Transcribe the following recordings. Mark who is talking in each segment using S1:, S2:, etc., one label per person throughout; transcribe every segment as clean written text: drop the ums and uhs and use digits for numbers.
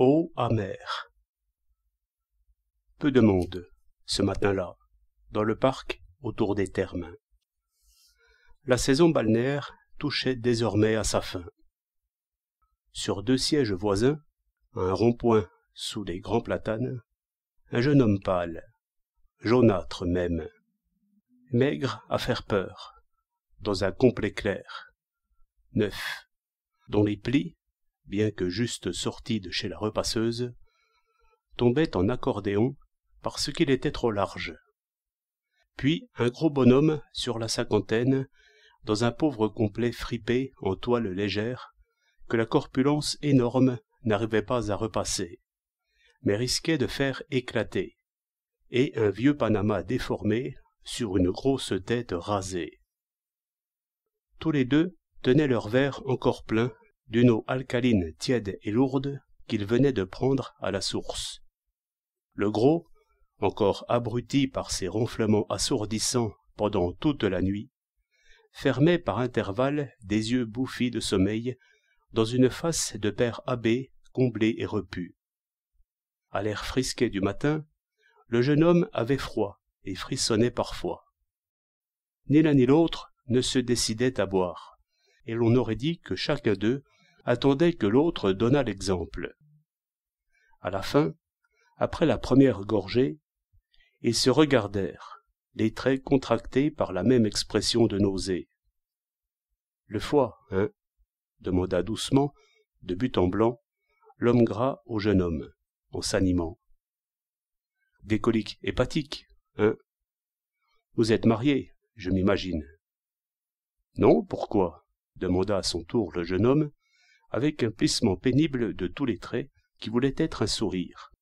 S1: Eau amère. Peu de monde, ce matin-là, dans le parc autour des thermes. La saison balnéaire touchait désormais à sa fin. Sur 2 sièges voisins, à un rond-point sous les grands platanes, un jeune homme pâle, jaunâtre même, maigre à faire peur, dans un complet clair, neuf, dont les plis, bien que juste sortis de chez la repasseuse, tombaient en accordéon parce qu'il était trop large. Puis un gros bonhomme sur la cinquantaine, dans un pauvre complet fripé en toile légère, que la corpulence énorme n'arrivait pas à repasser, mais risquait de faire éclater, et un vieux Panama déformé sur une grosse tête rasée. Tous les deux tenaient leur verre encore plein d'une eau alcaline tiède et lourde qu'ils venaient de prendre à la source. Le gros, encore abruti par ses ronflements assourdissants pendant toute la nuit, fermait par intervalles des yeux bouffis de sommeil dans une face de père abbé comblé et repu. À l'air frisqué du matin, le jeune homme avait froid et frissonnait parfois. Ni l'un ni l'autre ne se décidait à boire, et l'on aurait dit que chacun d'eux attendait que l'autre donnât l'exemple. À la fin, après la première gorgée, ils se regardèrent, les traits contractés par la même expression de nausée. « Le foie, hein ?» demanda doucement, de but en blanc, l'homme gras au jeune homme, en s'animant. « Des coliques hépatiques, hein ? Vous êtes mariés, je m'imagine. »« Non, pourquoi ?» demanda à son tour le jeune homme, avec un plissement pénible de tous les traits qui voulait être un sourire.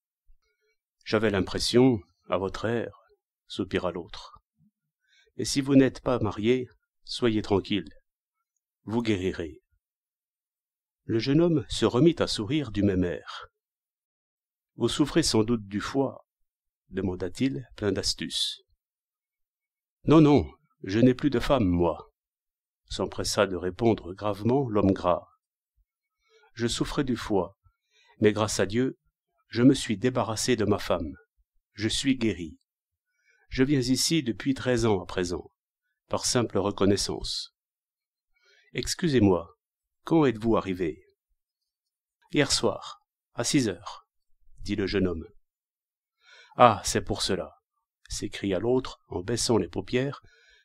S1: « J'avais l'impression, à votre air, » soupira l'autre. « Et si vous n'êtes pas marié, soyez tranquille, vous guérirez. » Le jeune homme se remit à sourire du même air. « Vous souffrez sans doute du foie ?» demanda-t-il, plein d'astuce. « Non, non, je n'ai plus de femme, moi, » s'empressa de répondre gravement l'homme gras. « Je souffrais du foie, mais grâce à Dieu, je me suis débarrassé de ma femme. Je suis guéri. Je viens ici depuis 13 ans à présent, par simple reconnaissance. Excusez-moi, quand êtes-vous arrivé ? » « Hier soir, à 6 heures, » dit le jeune homme. « Ah, c'est pour cela, » s'écria l'autre en baissant les paupières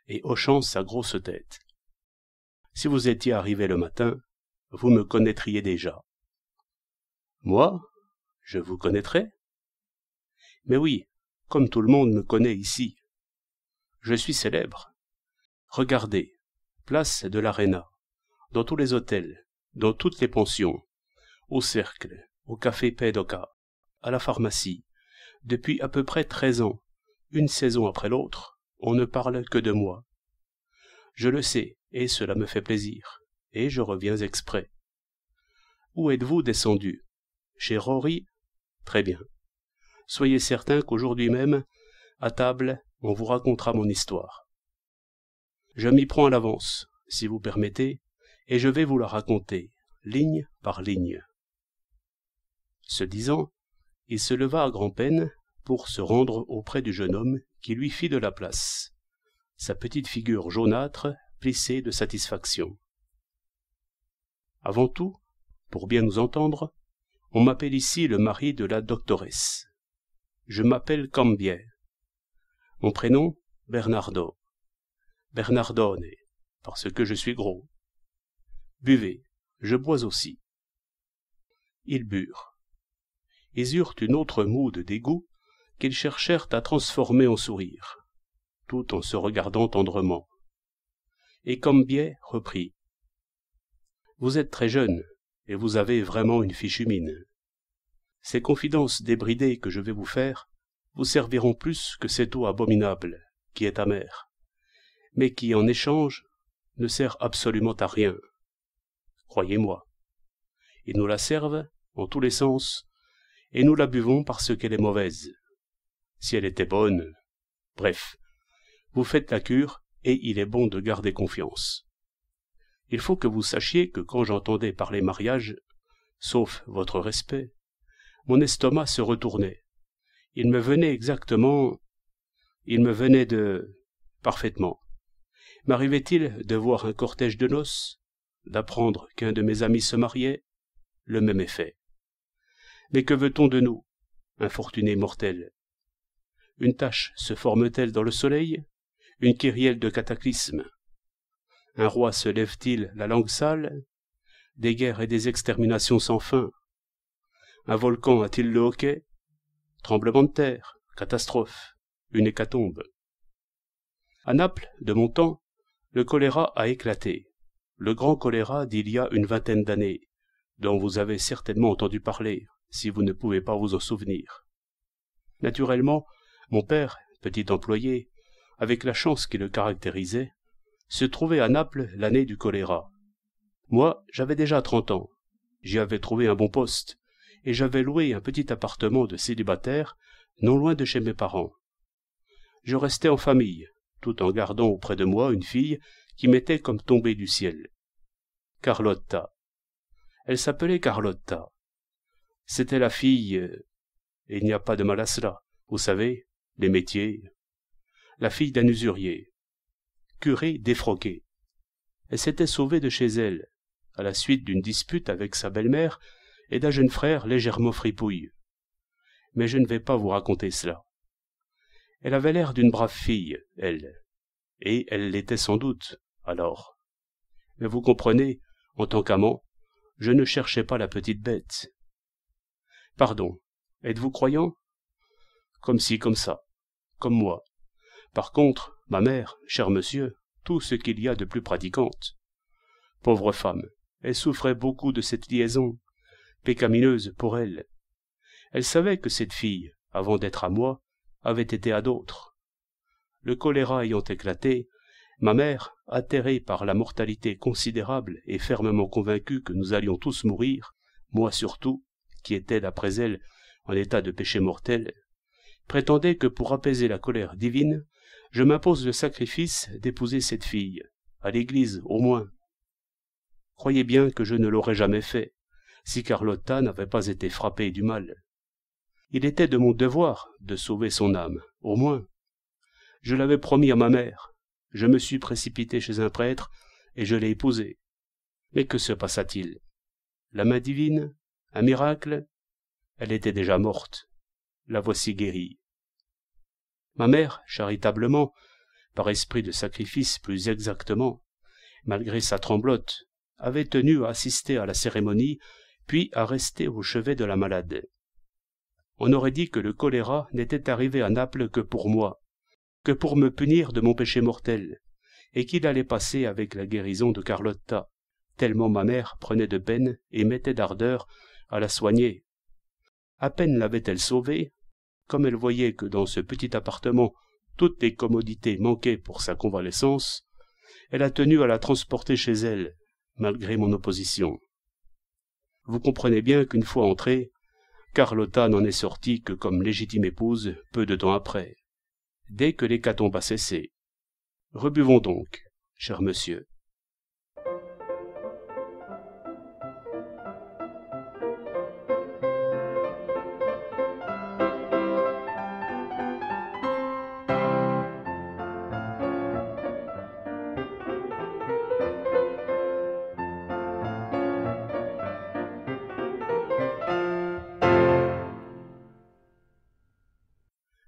S1: et hochant sa grosse tête. « Si vous étiez arrivé le matin, vous me connaîtriez déjà. »« Moi ? Je vous connaîtrais ? » ?»« Mais oui, comme tout le monde me connaît ici. Je suis célèbre. Regardez, place de l'Arena, dans tous les hôtels, dans toutes les pensions, au cercle, au café Pedoca, à la pharmacie. Depuis à peu près 13 ans, une saison après l'autre, on ne parle que de moi. Je le sais, et cela me fait plaisir, et je reviens exprès. Où êtes-vous descendu ? Chez Rory ? Très bien. Soyez certain qu'aujourd'hui même, à table, on vous racontera mon histoire. Je m'y prends à l'avance, si vous permettez, et je vais vous la raconter, ligne par ligne. » Ce disant, il se leva à grand-peine pour se rendre auprès du jeune homme qui lui fit de la place, sa petite figure jaunâtre plissée de satisfaction. « Avant tout, pour bien nous entendre, on m'appelle ici le mari de la doctoresse. Je m'appelle Cambier. Mon prénom, Bernardo. Bernardone, parce que je suis gros. Buvez, je bois aussi. » Ils burent. Ils eurent une autre moue de dégoût qu'ils cherchèrent à transformer en sourire, tout en se regardant tendrement. Et Cambier reprit. « Vous êtes très jeune, et vous avez vraiment une fichue mine. Ces confidences débridées que je vais vous faire vous serviront plus que cette eau abominable, qui est amère, mais qui, en échange, ne sert absolument à rien. Croyez-moi. Ils nous la servent, en tous les sens, et nous la buvons parce qu'elle est mauvaise. Si elle était bonne... Bref, vous faites la cure, et il est bon de garder confiance. Il faut que vous sachiez que quand j'entendais parler mariage, sauf votre respect, Mon estomac se retournait. Il me venait de... Parfaitement. M'arrivait-il de voir un cortège de noces, d'apprendre qu'un de mes amis se mariait? Le même effet. Mais que veut-on de nous, infortunés mortels? Une tache se forme-t-elle dans le soleil? Une kyrielle de cataclysmes? Un roi se lève-t-il la langue sale? Des guerres et des exterminations sans fin? Un volcan a-t-il le hoquet? Tremblement de terre, catastrophe, une hécatombe. À Naples, de mon temps, le choléra a éclaté. Le grand choléra d'il y a une vingtaine d'années, dont vous avez certainement entendu parler, si vous ne pouvez pas vous en souvenir. Naturellement, mon père, petit employé, avec la chance qui le caractérisait, se trouvait à Naples l'année du choléra. Moi, j'avais déjà 30 ans. J'y avais trouvé un bon poste, et j'avais loué un petit appartement de célibataire, non loin de chez mes parents. Je restais en famille, tout en gardant auprès de moi une fille qui m'était comme tombée du ciel. Carlotta. Elle s'appelait Carlotta. C'était la fille, et il n'y a pas de mal à cela, vous savez, les métiers, la fille d'un usurier, curé défroqué. Elle s'était sauvée de chez elle, à la suite d'une dispute avec sa belle-mère et d'un jeune frère légèrement fripouille. Mais je ne vais pas vous raconter cela. Elle avait l'air d'une brave fille, elle, et elle l'était sans doute, alors. Mais vous comprenez, en tant qu'amant, je ne cherchais pas la petite bête. Pardon, êtes-vous croyant? Comme ci, comme ça, comme moi. Par contre, ma mère, cher monsieur, tout ce qu'il y a de plus pratiquante. Pauvre femme, elle souffrait beaucoup de cette liaison, pécamineuse pour elle. Elle savait que cette fille, avant d'être à moi, avait été à d'autres. Le choléra ayant éclaté, ma mère, atterrée par la mortalité considérable et fermement convaincue que nous allions tous mourir, moi surtout, qui étais d'après elle en état de péché mortel, prétendait que pour apaiser la colère divine, je m'impose le sacrifice d'épouser cette fille, à l'église au moins. Croyez bien que je ne l'aurais jamais fait, si Carlotta n'avait pas été frappée du mal. Il était de mon devoir de sauver son âme, au moins. Je l'avais promis à ma mère. Je me suis précipité chez un prêtre et je l'ai épousée. Mais que se passa-t-il? La main divine? Un miracle? Elle était déjà morte. La voici guérie. Ma mère, charitablement, par esprit de sacrifice plus exactement, malgré sa tremblote, avait tenu à assister à la cérémonie, puis à rester au chevet de la malade. On aurait dit que le choléra n'était arrivé à Naples que pour moi, que pour me punir de mon péché mortel, et qu'il allait passer avec la guérison de Carlotta, tellement ma mère prenait de peine et mettait d'ardeur à la soigner. À peine l'avait-elle sauvée, comme elle voyait que dans ce petit appartement toutes les commodités manquaient pour sa convalescence, elle a tenu à la transporter chez elle, malgré mon opposition. Vous comprenez bien qu'une fois entrée, Carlotta n'en est sortie que comme légitime épouse peu de temps après, dès que l'hécatombe a cessé. Rebuvons donc, cher monsieur.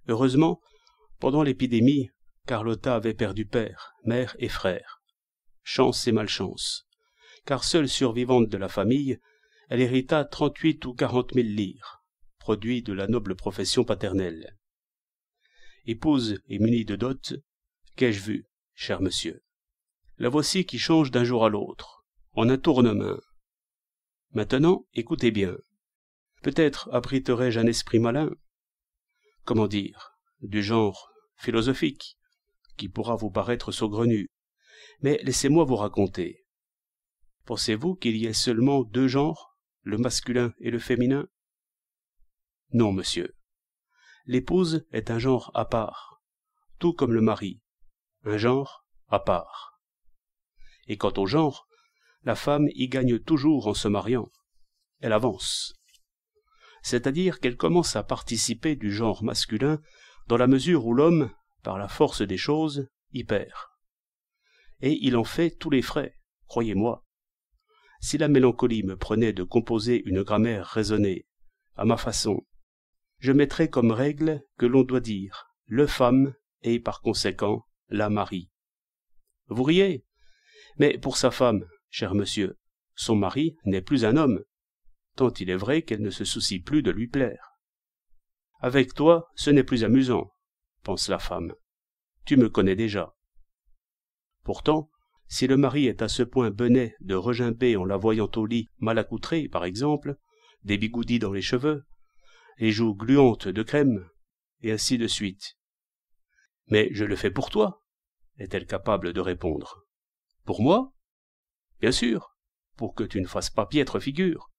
S1: Heureusement, pendant l'épidémie, Carlotta avait perdu père, mère et frère. Chance et malchance, car seule survivante de la famille, elle hérita 38 ou 40 000 livres, produit de la noble profession paternelle. Épouse et munie de dot, qu'ai-je vu, cher monsieur? La voici qui change d'un jour à l'autre, en un tournement. Maintenant, écoutez bien. Peut-être abriterai-je un esprit malin, comment dire, du genre philosophique, qui pourra vous paraître saugrenu, mais laissez-moi vous raconter. Pensez-vous qu'il y ait seulement deux genres, le masculin et le féminin? Non, monsieur. L'épouse est un genre à part, tout comme le mari, un genre à part. Et quant au genre, la femme y gagne toujours en se mariant. Elle avance. c'est-à-dire qu'elle commence à participer du genre masculin dans la mesure où l'homme, par la force des choses, y perd. Et il en fait tous les frais, croyez-moi. Si la mélancolie me prenait de composer une grammaire raisonnée, à ma façon, je mettrais comme règle que l'on doit dire « le femme » et par conséquent « la mari ». Vous riez? Mais pour sa femme, cher monsieur, son mari n'est plus un homme, tant il est vrai qu'elle ne se soucie plus de lui plaire. Avec toi, ce n'est plus amusant, pense la femme. Tu me connais déjà. Pourtant, si le mari est à ce point benêt de regimber en la voyant au lit mal accoutrée, par exemple, des bigoudis dans les cheveux, les joues gluantes de crème, et ainsi de suite. Mais je le fais pour toi, est-elle capable de répondre. Pour moi? Bien sûr, pour que tu ne fasses pas piètre figure.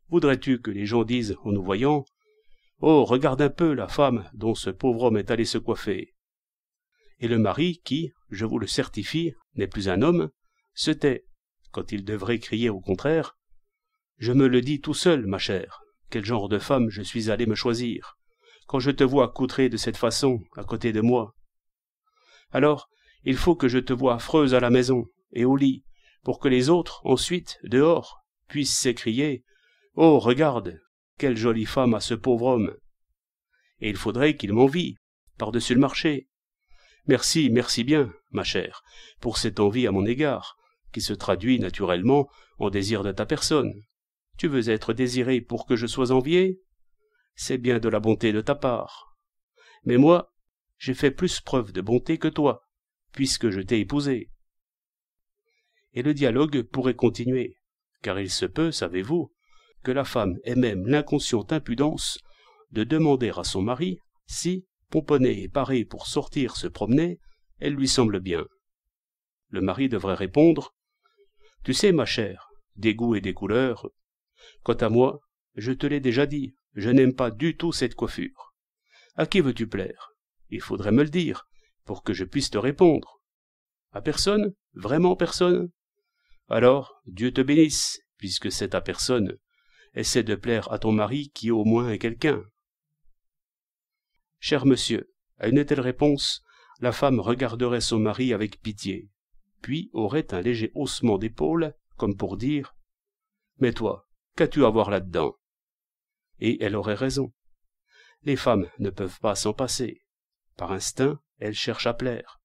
S1: Voudrais-tu que les gens disent en nous voyant « Oh, regarde un peu la femme dont ce pauvre homme est allé se coiffer !» Et le mari, qui, je vous le certifie, n'est plus un homme, se tait, quand il devrait crier au contraire « Je me le dis tout seul, ma chère, quel genre de femme je suis allé me choisir, quand je te vois accoutrée de cette façon à côté de moi. Alors, il faut que je te voie affreuse à la maison et au lit, pour que les autres, ensuite, dehors, puissent s'écrier « Oh, regarde, quelle jolie femme a ce pauvre homme !» Et il faudrait qu'il m'envie, par-dessus le marché. Merci, merci bien, ma chère, pour cette envie à mon égard, qui se traduit naturellement en désir de ta personne. Tu veux être désiré pour que je sois envié? C'est bien de la bonté de ta part. Mais moi, j'ai fait plus preuve de bonté que toi, puisque je t'ai épousé. Et le dialogue pourrait continuer, car il se peut, savez-vous, que la femme ait même l'inconsciente impudence de demander à son mari si, pomponnée et parée pour sortir se promener, elle lui semble bien. Le mari devrait répondre « Tu sais, ma chère, des goûts et des couleurs. Quant à moi, je te l'ai déjà dit, je n'aime pas du tout cette coiffure. À qui veux-tu plaire? Il faudrait me le dire, pour que je puisse te répondre. À personne? Vraiment personne? Alors, Dieu te bénisse, puisque c'est à personne. Essaie de plaire à ton mari qui au moins est quelqu'un. » Cher monsieur, à une telle réponse, la femme regarderait son mari avec pitié, puis aurait un léger haussement d'épaules, comme pour dire « Mais toi, qu'as-tu à voir là-dedans ?» Et elle aurait raison. Les femmes ne peuvent pas s'en passer. Par instinct, elles cherchent à plaire.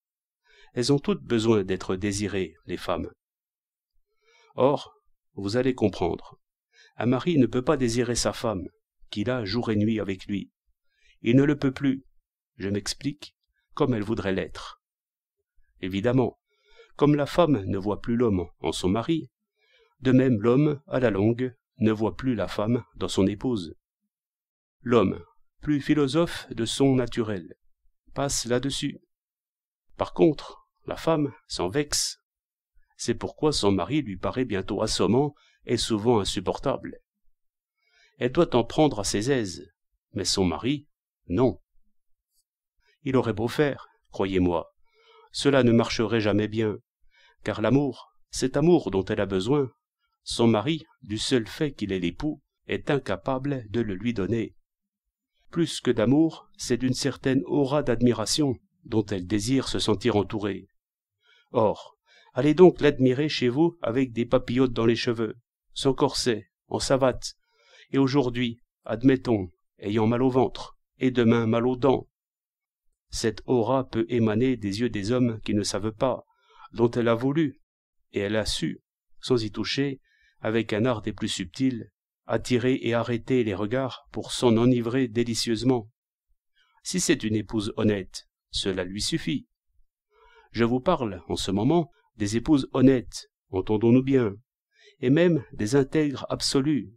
S1: Elles ont toutes besoin d'être désirées, les femmes. Or, vous allez comprendre, un mari ne peut pas désirer sa femme, qu'il a jour et nuit avec lui. Il ne le peut plus, je m'explique, comme elle voudrait l'être. Évidemment, comme la femme ne voit plus l'homme en son mari, de même l'homme, à la longue, ne voit plus la femme dans son épouse. L'homme, plus philosophe de son naturel, passe là-dessus. Par contre, la femme s'en vexe. C'est pourquoi son mari lui paraît bientôt assommant et souvent insupportable. Elle doit en prendre à ses aises, mais son mari, non. Il aurait beau faire, croyez-moi, cela ne marcherait jamais bien, car l'amour, cet amour dont elle a besoin, son mari, du seul fait qu'il est l'époux, est incapable de le lui donner. Plus que d'amour, c'est d'une certaine aura d'admiration dont elle désire se sentir entourée. Or, allez donc l'admirer chez vous avec des papillotes dans les cheveux, sans corset, en savate, et aujourd'hui, admettons, ayant mal au ventre, et demain mal aux dents. Cette aura peut émaner des yeux des hommes qui ne savent pas, dont elle a voulu, et elle a su, sans y toucher, avec un art des plus subtils, attirer et arrêter les regards pour s'en enivrer délicieusement. Si c'est une épouse honnête, cela lui suffit. Je vous parle, en ce moment, des épouses honnêtes, entendons-nous bien, et même des intègres absolus.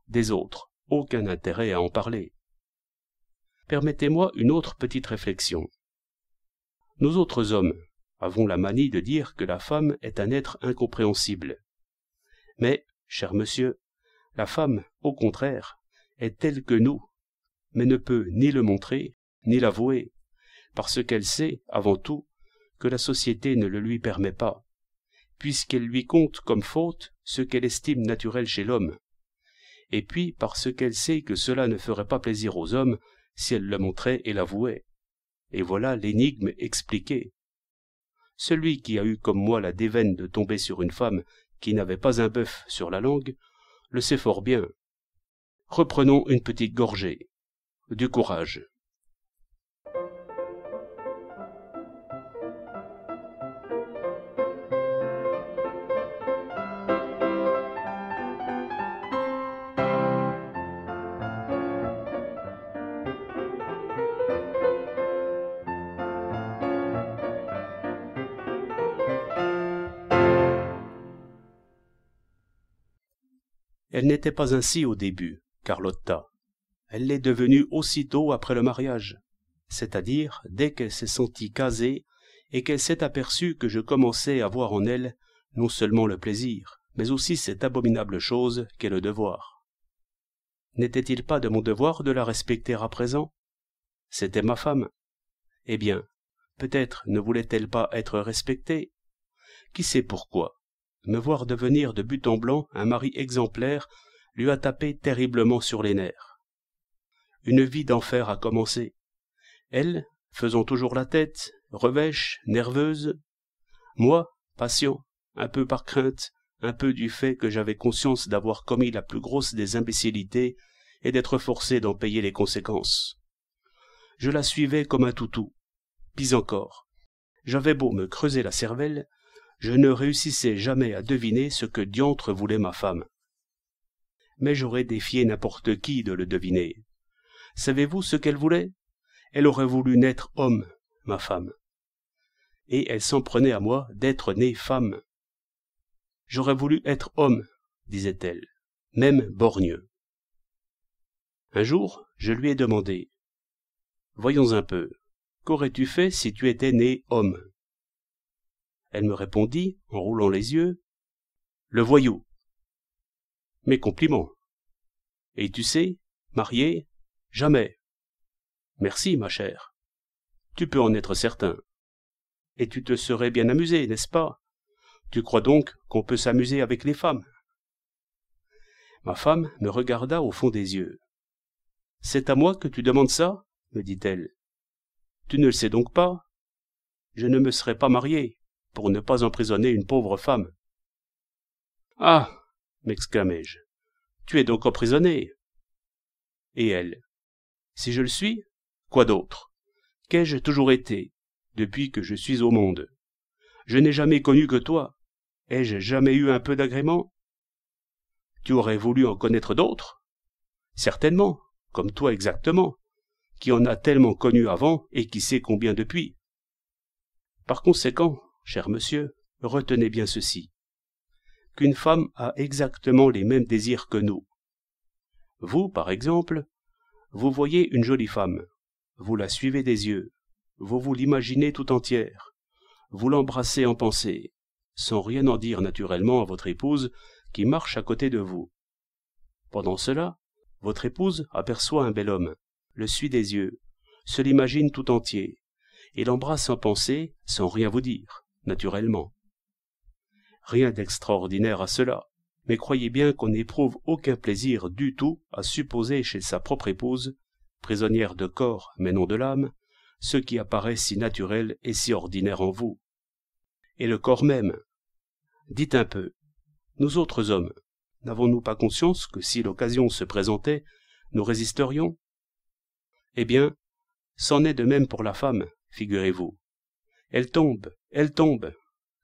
S1: Des autres, aucun intérêt à en parler. Permettez-moi une autre petite réflexion. Nous autres hommes avons la manie de dire que la femme est un être incompréhensible. Mais, cher monsieur, la femme, au contraire, est telle que nous, mais ne peut ni le montrer, ni l'avouer, parce qu'elle sait, avant tout, que la société ne le lui permet pas, puisqu'elle lui compte comme faute ce qu'elle estime naturel chez l'homme, et puis parce qu'elle sait que cela ne ferait pas plaisir aux hommes si elle le montrait et l'avouait. Et voilà l'énigme expliquée. Celui qui a eu comme moi la déveine de tomber sur une femme qui n'avait pas un bœuf sur la langue, le sait fort bien. Reprenons une petite gorgée. Du courage. Elle n'était pas ainsi au début, Carlotta. Elle l'est devenue aussitôt après le mariage, c'est-à-dire dès qu'elle s'est sentie casée et qu'elle s'est aperçue que je commençais à voir en elle non seulement le plaisir, mais aussi cette abominable chose qu'est le devoir. N'était-il pas de mon devoir de la respecter à présent? C'était ma femme. Eh bien, peut-être ne voulait-elle pas être respectée? Qui sait pourquoi? Me voir devenir de but en blanc un mari exemplaire lui a tapé terriblement sur les nerfs. Une vie d'enfer a commencé. Elle, faisant toujours la tête, revêche, nerveuse. Moi, patient, un peu par crainte, un peu du fait que j'avais conscience d'avoir commis la plus grosse des imbécilités et d'être forcé d'en payer les conséquences. Je la suivais comme un toutou. Pis encore, j'avais beau me creuser la cervelle, je ne réussissais jamais à deviner ce que diantre voulait ma femme. Mais j'aurais défié n'importe qui de le deviner. Savez-vous ce qu'elle voulait? Elle aurait voulu naître homme, ma femme. Et elle s'en prenait à moi d'être née femme. J'aurais voulu être homme, disait-elle, même borgneux. Un jour, je lui ai demandé, « Voyons un peu, qu'aurais-tu fait si tu étais né homme ?» Elle me répondit, en roulant les yeux, « Le voyou. » Mes compliments. Et tu sais, marié, jamais. Merci, ma chère. Tu peux en être certain. Et tu te serais bien amusé, n'est-ce pas? Tu crois donc qu'on peut s'amuser avec les femmes? Ma femme me regarda au fond des yeux. C'est à moi que tu demandes ça? Me dit-elle. Tu ne le sais donc pas? Je ne me serais pas marié pour ne pas emprisonner une pauvre femme. Ah! M'exclamai-je. Tu es donc emprisonné. Et elle? Si je le suis, quoi d'autre? Qu'ai-je toujours été, depuis que je suis au monde? Je n'ai jamais connu que toi. Ai-je jamais eu un peu d'agrément? Tu aurais voulu en connaître d'autres? Certainement, comme toi exactement, qui en a tellement connu avant et qui sait combien depuis. Par conséquent, cher monsieur, retenez bien ceci, qu'une femme a exactement les mêmes désirs que nous. Vous, par exemple, vous voyez une jolie femme, vous la suivez des yeux, vous vous l'imaginez tout entière, vous l'embrassez en pensée, sans rien en dire naturellement à votre épouse qui marche à côté de vous. Pendant cela, votre épouse aperçoit un bel homme, le suit des yeux, se l'imagine tout entier, et l'embrasse en pensée sans rien vous dire, naturellement. Rien d'extraordinaire à cela, mais croyez bien qu'on n'éprouve aucun plaisir du tout à supposer chez sa propre épouse, prisonnière de corps mais non de l'âme, ce qui apparaît si naturel et si ordinaire en vous. Et le corps même. Dites un peu, nous autres hommes, n'avons-nous pas conscience que si l'occasion se présentait, nous résisterions? Eh bien, c'en est de même pour la femme, figurez-vous. Elle tombe,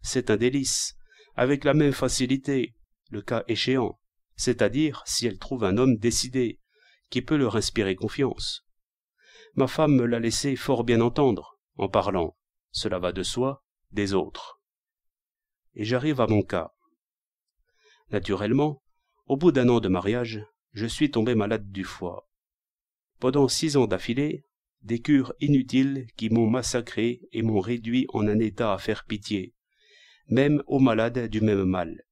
S1: c'est un délice, avec la même facilité, le cas échéant, c'est-à-dire si elle trouve un homme décidé, qui peut leur inspirer confiance. Ma femme me l'a laissé fort bien entendre, en parlant, cela va de soi, des autres. Et j'arrive à mon cas. Naturellement, au bout d'1 an de mariage, je suis tombé malade du foie. Pendant 6 ans d'affilée, des cures inutiles qui m'ont massacré et m'ont réduit en un état à faire pitié, même aux malades du même mal.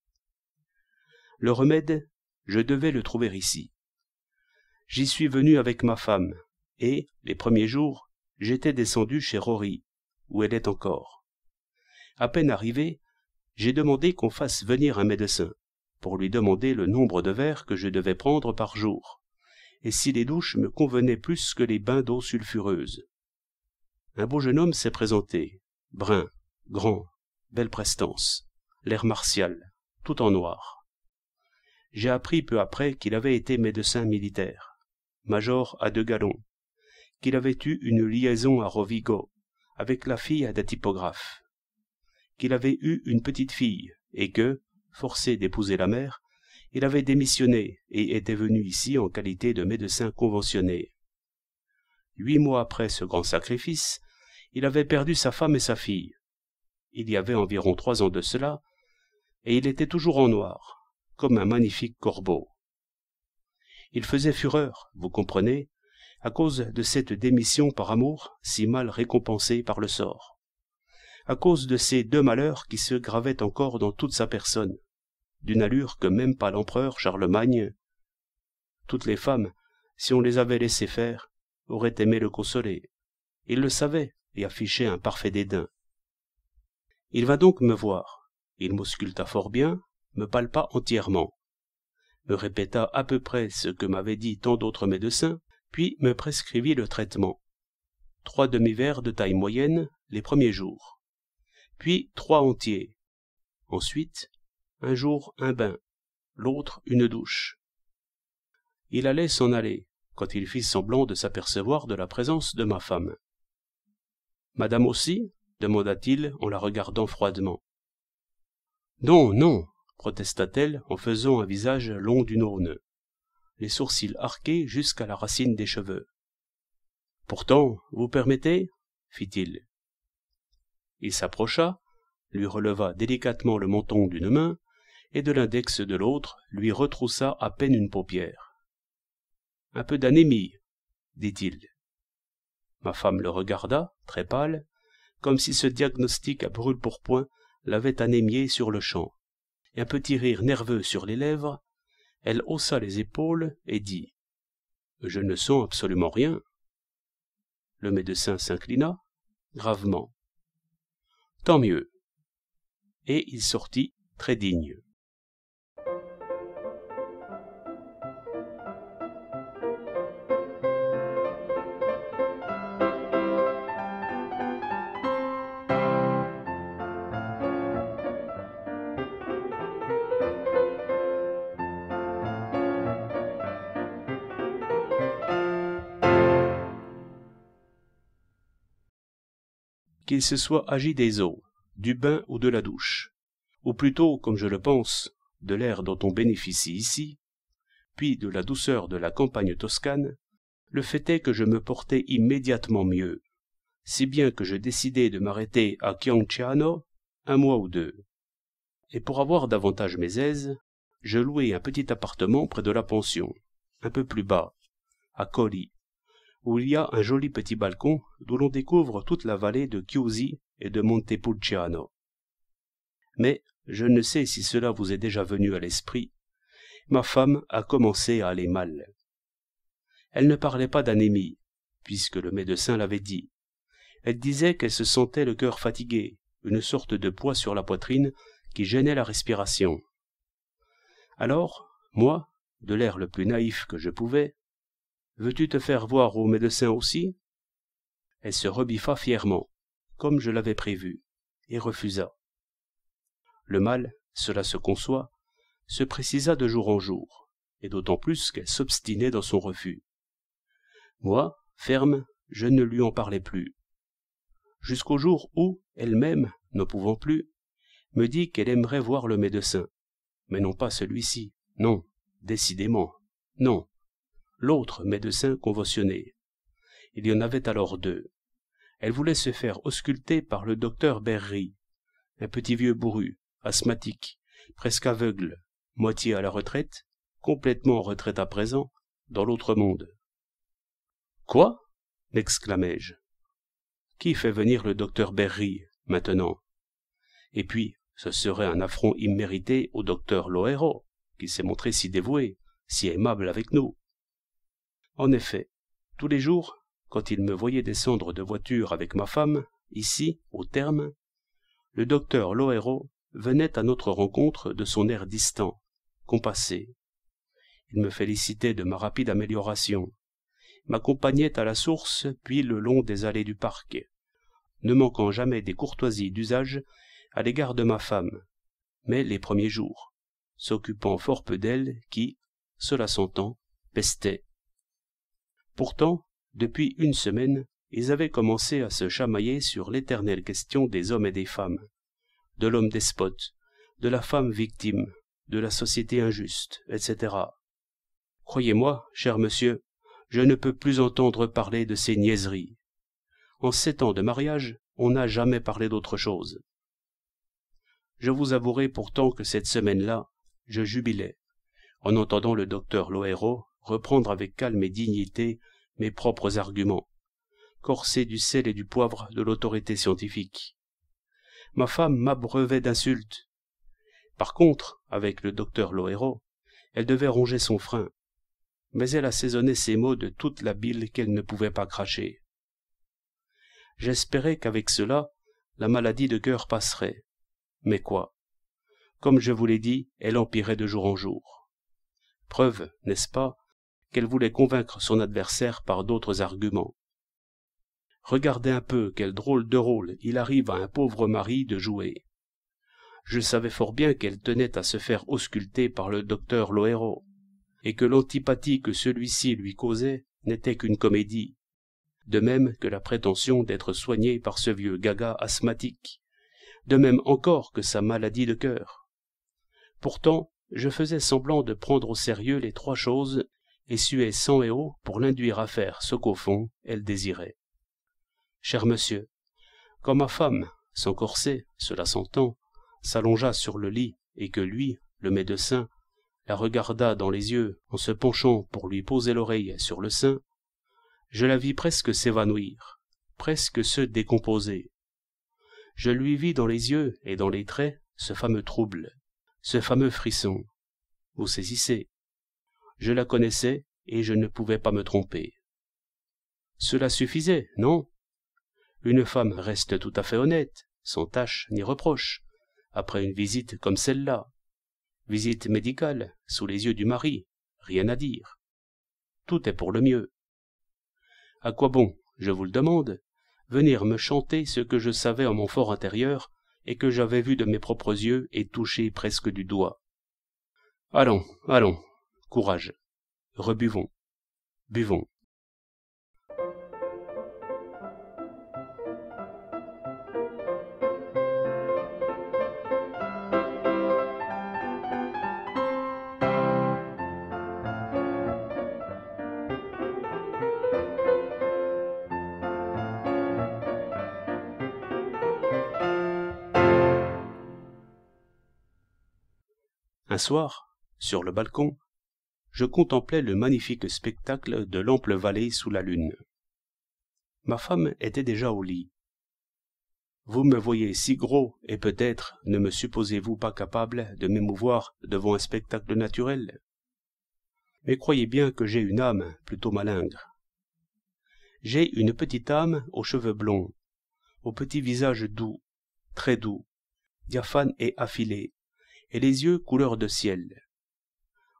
S1: Le remède, je devais le trouver ici. J'y suis venu avec ma femme, et, les premiers jours, j'étais descendu chez Rory, où elle est encore. À peine arrivé, j'ai demandé qu'on fasse venir un médecin, pour lui demander le nombre de verres que je devais prendre par jour, et si les douches me convenaient plus que les bains d'eau sulfureuse. Un beau jeune homme s'est présenté, brun, grand, belle prestance, l'air martial, tout en noir. J'ai appris peu après qu'il avait été médecin militaire, major à 2 galons, qu'il avait eu une liaison à Rovigo avec la fille d'un typographe, qu'il avait eu une petite fille et que, forcé d'épouser la mère, il avait démissionné et était venu ici en qualité de médecin conventionné. 8 mois après ce grand sacrifice, il avait perdu sa femme et sa fille. Il y avait environ 3 ans de cela, et il était toujours en noir, comme un magnifique corbeau. Il faisait fureur, vous comprenez, à cause de cette démission par amour si mal récompensée par le sort, à cause de ces 2 malheurs qui se gravaient encore dans toute sa personne, d'une allure que même pas l'empereur Charlemagne. Toutes les femmes, si on les avait laissées faire, auraient aimé le consoler. Il le savait et affichait un parfait dédain. Il vint donc me voir. Il m'ausculta fort bien, me palpa entièrement, me répéta à peu près ce que m'avaient dit tant d'autres médecins, puis me prescrivit le traitement. 3 demi-verres de taille moyenne les premiers jours, puis 3 entiers. Ensuite, un jour un bain, l'autre une douche. Il allait s'en aller, quand il fit semblant de s'apercevoir de la présence de ma femme. « Madame aussi ?» demanda-t-il en la regardant froidement. « Non, non !» protesta-t-elle en faisant un visage long d'une aune, les sourcils arqués jusqu'à la racine des cheveux. « Pourtant, vous permettez ?» fit-il. Il s'approcha, lui releva délicatement le menton d'une main, et de l'index de l'autre lui retroussa à peine une paupière. « Un peu d'anémie, dit-il. Ma femme le regarda, très pâle, comme si ce diagnostic à brûle-pourpoint l'avait anémiée sur le champ, et un petit rire nerveux sur les lèvres, elle haussa les épaules et dit « Je ne sens absolument rien. » Le médecin s'inclina, gravement. « Tant mieux. » Et il sortit, très digne. Qu'il se soit agi des eaux, du bain ou de la douche, ou plutôt, comme je le pense, de l'air dont on bénéficie ici, puis de la douceur de la campagne toscane, le fait est que je me portais immédiatement mieux, si bien que je décidai de m'arrêter à Chianciano 1 mois ou 2. Et pour avoir davantage mes aises, je louai un petit appartement près de la pension, un peu plus bas, à Colli, où il y a un joli petit balcon d'où l'on découvre toute la vallée de Chiusi et de Montepulciano. Mais, je ne sais si cela vous est déjà venu à l'esprit, ma femme a commencé à aller mal. Elle ne parlait pas d'anémie, puisque le médecin l'avait dit. Elle disait qu'elle se sentait le cœur fatigué, une sorte de poids sur la poitrine qui gênait la respiration. Alors, moi, de l'air le plus naïf que je pouvais, « Veux-tu te faire voir au médecin aussi ?» Elle se rebiffa fièrement, comme je l'avais prévu, et refusa. Le mal, cela se conçoit, se précisa de jour en jour, et d'autant plus qu'elle s'obstinait dans son refus. Moi, ferme, je ne lui en parlais plus. Jusqu'au jour où, elle-même, n'en pouvant plus, me dit qu'elle aimerait voir le médecin, mais non pas celui-ci, non, décidément, non. L'autre médecin conventionné. Il y en avait alors 2. Elle voulait se faire ausculter par le docteur Berry, un petit vieux bourru, asthmatique, presque aveugle, moitié à la retraite, complètement en retraite à présent, dans l'autre monde. « Quoi ?» m'exclamai-je. « Qui fait venir le docteur Berry, maintenant ? Et puis, ce serait un affront immérité au docteur Loero, qui s'est montré si dévoué, si aimable avec nous. » En effet, tous les jours, quand il me voyait descendre de voiture avec ma femme, ici, au terme, le docteur Loero venait à notre rencontre de son air distant, compassé. Il me félicitait de ma rapide amélioration, m'accompagnait à la source puis le long des allées du parc, ne manquant jamais des courtoisies d'usage à l'égard de ma femme, mais les premiers jours, s'occupant fort peu d'elle qui, cela s'entend, pestait. Pourtant, depuis une semaine, ils avaient commencé à se chamailler sur l'éternelle question des hommes et des femmes, de l'homme despote, de la femme victime, de la société injuste, etc. Croyez-moi, cher monsieur, je ne peux plus entendre parler de ces niaiseries. En 7 ans de mariage, on n'a jamais parlé d'autre chose. Je vous avouerai pourtant que cette semaine-là, je jubilais, en entendant le docteur Lohéro reprendre avec calme et dignité mes propres arguments, corsés du sel et du poivre de l'autorité scientifique. Ma femme m'abreuvait d'insultes. Par contre, avec le docteur Lohéro, elle devait ronger son frein, mais elle assaisonnait ses mots de toute la bile qu'elle ne pouvait pas cracher. J'espérais qu'avec cela, la maladie de cœur passerait. Mais quoi? Comme je vous l'ai dit, elle empirait de jour en jour. Preuve, n'est-ce pas, qu'elle voulait convaincre son adversaire par d'autres arguments. Regardez un peu quel drôle de rôle il arrive à un pauvre mari de jouer. Je savais fort bien qu'elle tenait à se faire ausculter par le docteur Lohéro, et que l'antipathie que celui-ci lui causait n'était qu'une comédie, de même que la prétention d'être soignée par ce vieux gaga asthmatique, de même encore que sa maladie de cœur. Pourtant, je faisais semblant de prendre au sérieux les 3 choses et suais sang et eau pour l'induire à faire ce qu'au fond elle désirait. Cher monsieur, quand ma femme, sans corset, cela s'entend, s'allongea sur le lit et que lui, le médecin, la regarda dans les yeux en se penchant pour lui poser l'oreille sur le sein, je la vis presque s'évanouir, presque se décomposer. Je lui vis dans les yeux et dans les traits ce fameux trouble, ce fameux frisson. Vous saisissez. Je la connaissais et je ne pouvais pas me tromper. Cela suffisait, non? Une femme reste tout à fait honnête, sans tache ni reproche, après une visite comme celle-là. Visite médicale, sous les yeux du mari, rien à dire. Tout est pour le mieux. À quoi bon, je vous le demande, venir me chanter ce que je savais en mon fort intérieur et que j'avais vu de mes propres yeux et touché presque du doigt? Allons, allons, courage, rebuvons, buvons. Un soir, sur le balcon, je contemplais le magnifique spectacle de l'ample vallée sous la lune. Ma femme était déjà au lit. Vous me voyez si gros et peut-être ne me supposez-vous pas capable de m'émouvoir devant un spectacle naturel? Mais croyez bien que j'ai une âme plutôt malingre. J'ai une petite âme aux cheveux blonds, au petit visage doux, très doux, diaphane et affilé, et les yeux couleur de ciel.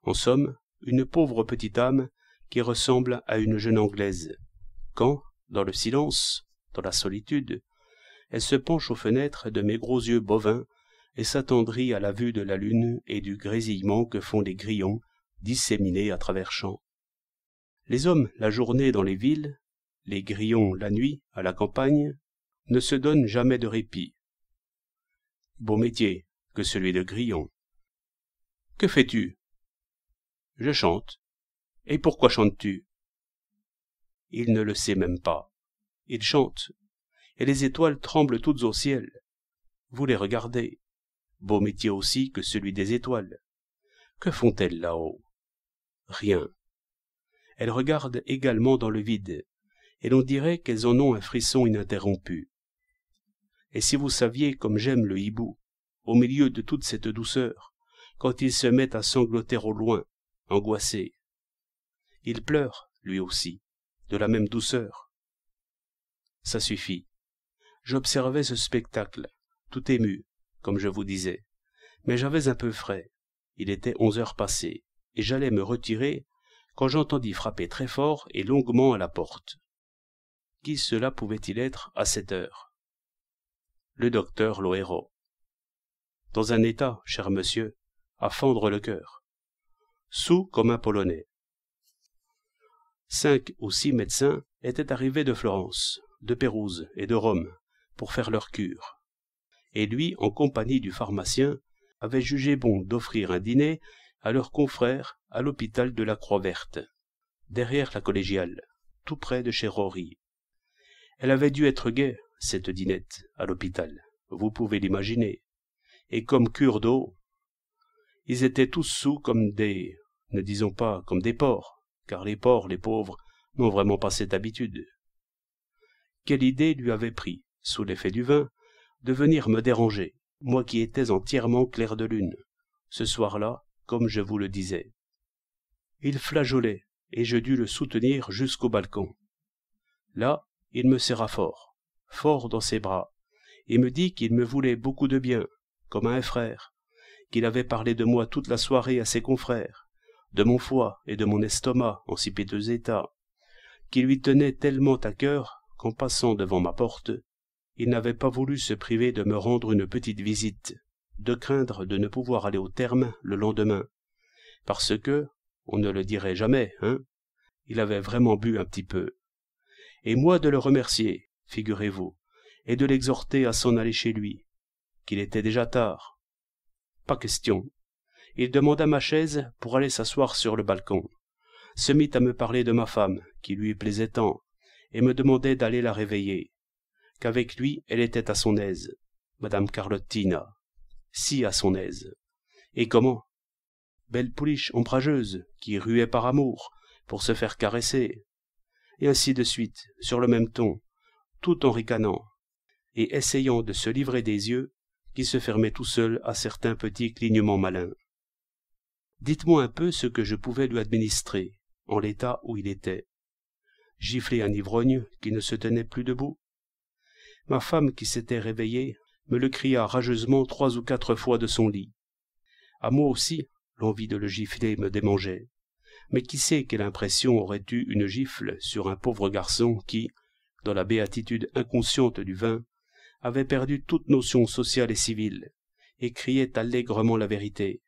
S1: En somme, une pauvre petite âme qui ressemble à une jeune Anglaise, quand, dans le silence, dans la solitude, elle se penche aux fenêtres de mes gros yeux bovins et s'attendrit à la vue de la lune et du grésillement que font les grillons disséminés à travers champs. Les hommes la journée dans les villes, les grillons la nuit à la campagne, ne se donnent jamais de répit. Beau métier que celui de grillon. Que fais-tu? Je chante. Et pourquoi chantes-tu? Il ne le sait même pas. Il chante, et les étoiles tremblent toutes au ciel. Vous les regardez. Beau métier aussi que celui des étoiles. Que font-elles là-haut? Rien. Elles regardent également dans le vide, et l'on dirait qu'elles en ont un frisson ininterrompu. Et si vous saviez comme j'aime le hibou, au milieu de toute cette douceur, quand il se met à sangloter au loin, angoissé. Il pleure, lui aussi, de la même douceur. Ça suffit. J'observais ce spectacle, tout ému, comme je vous disais, mais j'avais un peu frais. Il était 11 heures passées, et j'allais me retirer quand j'entendis frapper très fort et longuement à la porte. Qui cela pouvait-il être à cette heure? Le docteur Lohéro. Dans un état, cher monsieur, à fendre le cœur. Soûl comme un Polonais. 5 ou 6 médecins étaient arrivés de Florence, de Pérouse et de Rome pour faire leur cure. Et lui, en compagnie du pharmacien, avait jugé bon d'offrir un dîner à leurs confrères à l'hôpital de la Croix-Verte, derrière la collégiale, tout près de chez Rory. Elle avait dû être gaie, cette dînette, à l'hôpital, vous pouvez l'imaginer. Et comme cure d'eau, ils étaient tous saouls comme des, ne disons pas comme des porcs, car les porcs, les pauvres, n'ont vraiment pas cette habitude. Quelle idée lui avait pris, sous l'effet du vin, de venir me déranger, moi qui étais entièrement clair de lune, ce soir-là, comme je vous le disais. Il flageolait, et je dus le soutenir jusqu'au balcon. Là, il me serra fort, fort dans ses bras, et me dit qu'il me voulait beaucoup de bien, comme à un frère, qu'il avait parlé de moi toute la soirée à ses confrères, de mon foie et de mon estomac en si piteux état, qu'il lui tenait tellement à cœur qu'en passant devant ma porte, il n'avait pas voulu se priver de me rendre une petite visite, de craindre de ne pouvoir aller au terme le lendemain, parce que, on ne le dirait jamais, hein, il avait vraiment bu un petit peu. Et moi de le remercier, figurez-vous, et de l'exhorter à s'en aller chez lui, qu'il était déjà tard. Pas question. Il demanda ma chaise pour aller s'asseoir sur le balcon, se mit à me parler de ma femme, qui lui plaisait tant, et me demandait d'aller la réveiller, qu'avec lui elle était à son aise, madame Carlottina, si à son aise. Et comment? Belle pouliche ombrageuse, qui ruait par amour, pour se faire caresser, et ainsi de suite, sur le même ton, tout en ricanant, et essayant de se livrer des yeux, qui se fermaient tout seuls à certains petits clignements malins. Dites-moi un peu ce que je pouvais lui administrer, en l'état où il était. Gifler un ivrogne qui ne se tenait plus debout? Ma femme, qui s'était réveillée, me le cria rageusement 3 ou 4 fois de son lit. À moi aussi, l'envie de le gifler me démangeait. Mais qui sait quelle impression aurait eu une gifle sur un pauvre garçon qui, dans la béatitude inconsciente du vin, avait perdu toute notion sociale et civile, et criait allègrement la vérité.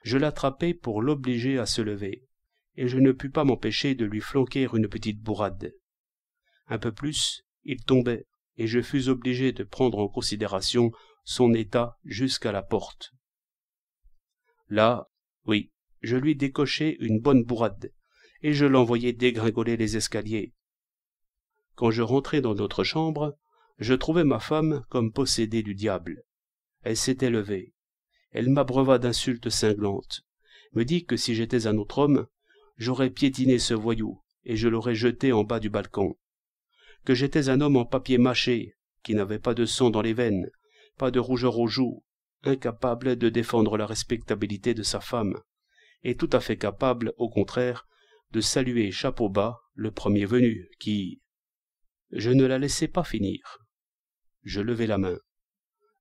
S1: Je l'attrapai pour l'obliger à se lever, et je ne pus pas m'empêcher de lui flanquer une petite bourrade. Un peu plus, il tombait, et je fus obligé de prendre en considération son état jusqu'à la porte. Là, oui, je lui décochai une bonne bourrade, et je l'envoyai dégringoler les escaliers. Quand je rentrai dans notre chambre, je trouvai ma femme comme possédée du diable. Elle s'était levée. Elle m'abreuva d'insultes cinglantes, me dit que si j'étais un autre homme, j'aurais piétiné ce voyou, et je l'aurais jeté en bas du balcon. Que j'étais un homme en papier mâché, qui n'avait pas de sang dans les veines, pas de rougeur aux joues, incapable de défendre la respectabilité de sa femme, et tout à fait capable, au contraire, de saluer chapeau bas le premier venu, qui... Je ne la laissai pas finir. Je levai la main,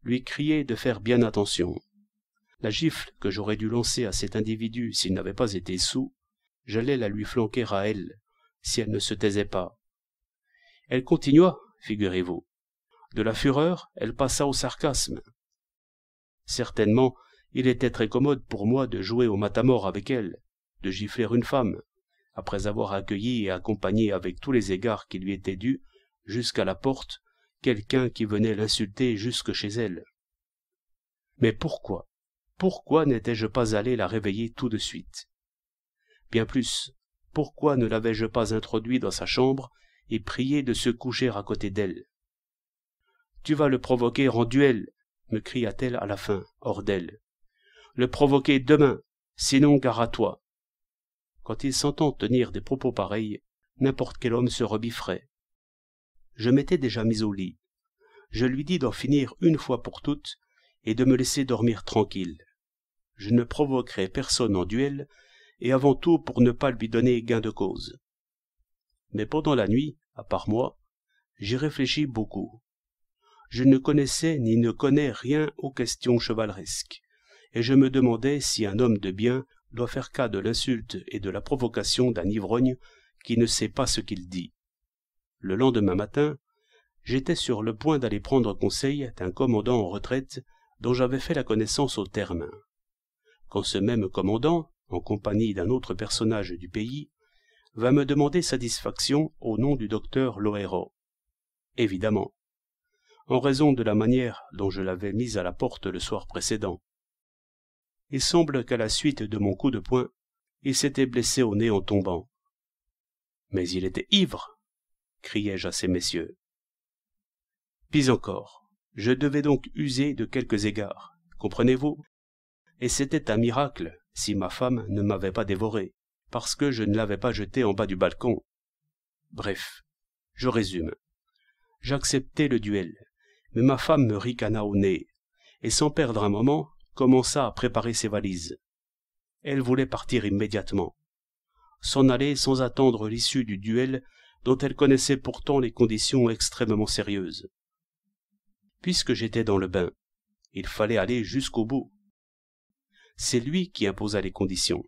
S1: lui criai de faire bien attention. La gifle que j'aurais dû lancer à cet individu s'il n'avait pas été saoul, j'allais la lui flanquer à elle, si elle ne se taisait pas. Elle continua, figurez-vous. De la fureur, elle passa au sarcasme. Certainement, il était très commode pour moi de jouer au matamor avec elle, de gifler une femme, après avoir accueilli et accompagné avec tous les égards qui lui étaient dus, jusqu'à la porte, quelqu'un qui venait l'insulter jusque chez elle. Mais pourquoi n'étais-je pas allé la réveiller tout de suite? Bien plus, pourquoi ne l'avais-je pas introduit dans sa chambre et prié de se coucher à côté d'elle? Tu vas le provoquer en duel, me cria-t-elle à la fin, hors d'elle. Le provoquer demain, sinon gare à toi. Quand il s'entend tenir des propos pareils, n'importe quel homme se rebifferait. Je m'étais déjà mis au lit. Je lui dis d'en finir une fois pour toutes et de me laisser dormir tranquille. Je ne provoquerai personne en duel, et avant tout pour ne pas lui donner gain de cause. Mais pendant la nuit, à part moi, j'y réfléchis beaucoup. Je ne connaissais ni ne connais rien aux questions chevaleresques, et je me demandais si un homme de bien doit faire cas de l'insulte et de la provocation d'un ivrogne qui ne sait pas ce qu'il dit. Le lendemain matin, j'étais sur le point d'aller prendre conseil d'un commandant en retraite dont j'avais fait la connaissance au terme. Quand ce même commandant, en compagnie d'un autre personnage du pays, va me demander satisfaction au nom du docteur Lohéro. Évidemment, en raison de la manière dont je l'avais mis à la porte le soir précédent. Il semble qu'à la suite de mon coup de poing, il s'était blessé au nez en tombant. Mais il était ivre, criai-je à ces messieurs. Pis encore, je devais donc user de quelques égards, comprenez-vous? Et c'était un miracle si ma femme ne m'avait pas dévoré, parce que je ne l'avais pas jeté en bas du balcon. Bref, je résume. J'acceptai le duel, mais ma femme me ricana au nez, et sans perdre un moment, commença à préparer ses valises. Elle voulait partir immédiatement, s'en aller sans attendre l'issue du duel dont elle connaissait pourtant les conditions extrêmement sérieuses. Puisque j'étais dans le bain, il fallait aller jusqu'au bout. C'est lui qui imposa les conditions,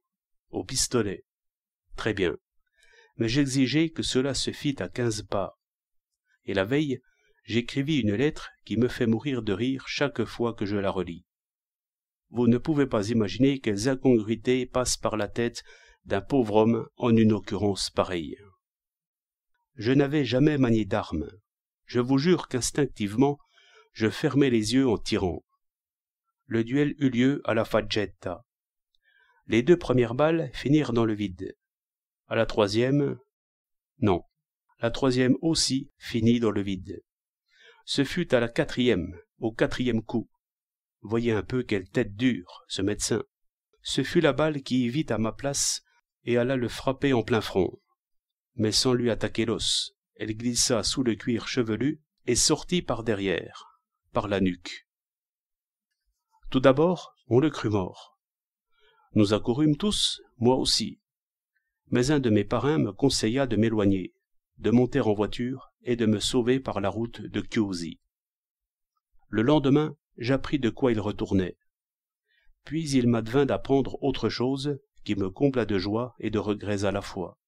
S1: au pistolet. Très bien, mais j'exigeais que cela se fît à 15 pas. Et la veille, j'écrivis une lettre qui me fait mourir de rire chaque fois que je la relis. Vous ne pouvez pas imaginer quelles incongruités passent par la tête d'un pauvre homme en une occurrence pareille. Je n'avais jamais manié d'armes. Je vous jure qu'instinctivement, je fermais les yeux en tirant. Le duel eut lieu à la faggetta. Les 2 premières balles finirent dans le vide. À la troisième, non. La troisième aussi finit dans le vide. Ce fut à la 4e, au 4e coup. Voyez un peu quelle tête dure, ce médecin. Ce fut la balle qui y vit à ma place et alla le frapper en plein front. Mais sans lui attaquer l'os, elle glissa sous le cuir chevelu et sortit par derrière, par la nuque. Tout d'abord, on le crut mort. Nous accourûmes tous, moi aussi. Mais un de mes parrains me conseilla de m'éloigner, de monter en voiture et de me sauver par la route de Chiusi. Le lendemain, j'appris de quoi il retournait. Puis il m'advint d'apprendre autre chose qui me combla de joie et de regrets à la fois.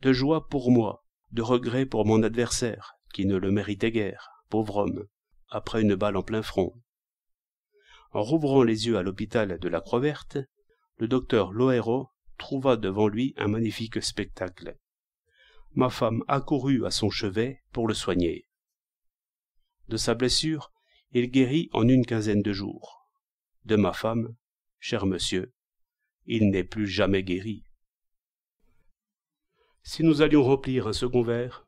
S1: De joie pour moi, de regrets pour mon adversaire, qui ne le méritait guère, pauvre homme, après une balle en plein front. En rouvrant les yeux à l'hôpital de la Croix-Verte, le docteur Lohéro trouva devant lui un magnifique spectacle. Ma femme accourut à son chevet pour le soigner. De sa blessure, il guérit en une quinzaine de jours. De ma femme, cher monsieur, il n'est plus jamais guéri. Si nous allions remplir un second verre,